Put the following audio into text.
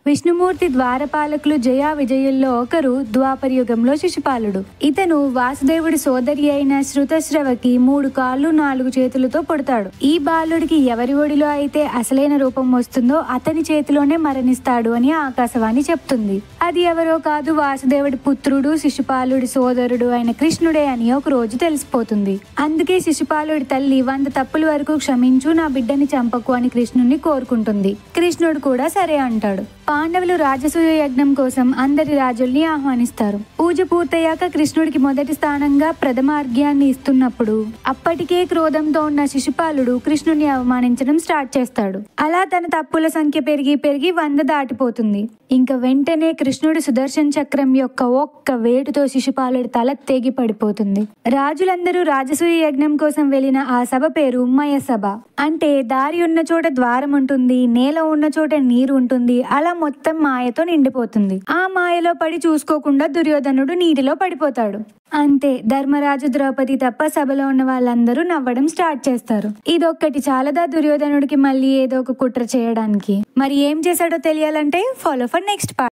విష్ణుమూర్తి ద్వారపాలకులు జయ విజయుల్లో ఒకరు ద్వాపర యుగంలో శిశుపాలుడు. ఇతను వాసుదేవుడి సోదరి అయిన శృతశ్రవకి 3 కాళ్ళు 4 చేతులతో పుడతాడు. ఈ బాలుడికి ఎవరి ఒడిలో అయితే అసలైన రూపం వస్తుందో అతని చేతిలోనే మరణిస్తాడు అని ఆకాశవాణి చెప్తుంది. అది ఎవరో కాదు, వాసుదేవుడి పుత్రుడు శిశుపాలుడి సోదరుడు అయిన కృష్ణుడే అని ఒక రోజు తెలిసిపోతుంది. అందుకే శిశుపాలుడి తల్లి 100 తప్పుల వరకు క్షమించు, నా బిడ్డని చంపకు అని కృష్ణుడిని కోరుకుంటుంది. కృష్ణుడు కూడా సరే అంటాడు. పాండవులు రాజసూయ యజ్ఞం కోసం అందరి రాజుల్ని ఆహ్వానిస్తారు. పూజ పూర్తయ్యాక కృష్ణుడికి మొదటి స్థానంగా ప్రథమార్ఘ్యాన్ని ఇస్తున్నప్పుడు అప్పటికే క్రోధంతో ఉన్న శిశుపాలుడు కృష్ణుడిని అవమానించడం స్టార్ట్ చేస్తాడు. అలా తన తప్పుల సంఖ్య పెరిగి 100 దాటిపోతుంది. ఇంకా వెంటనే కృష్ణుడి సుదర్శన చక్రం యొక్క ఒక్క వేటుతో శిశుపాలుడి తల తెగి పడిపోతుంది. రాజులందరూ రాజసూయ యజ్ఞం కోసం వెళ్లిన ఆ సభ పేరు మయ సభ. అంటే దారి ఉన్న చోట ద్వారం ఉంటుంది, నేల ఉన్న చోట నీరు ఉంటుంది, అలా మొత్తం మాయతో నిండిపోతుంది. ఆ మాయలో పడి చూసుకోకుండా దుర్యోధనుడు నీటిలో పడిపోతాడు. అంతే, ధర్మరాజు ద్రౌపది తప్ప సభలో ఉన్న వాళ్ళందరూ నవ్వడం స్టార్ట్ చేస్తారు. ఇదొక్కటి చాలదా దుర్యోధనుడికి మళ్ళీ ఏదో ఒక కుట్ర చేయడానికి? మరి ఏం చేశాడో తెలియాలంటే ఫాలో ఫర్ నెక్స్ట్ పార్ట్.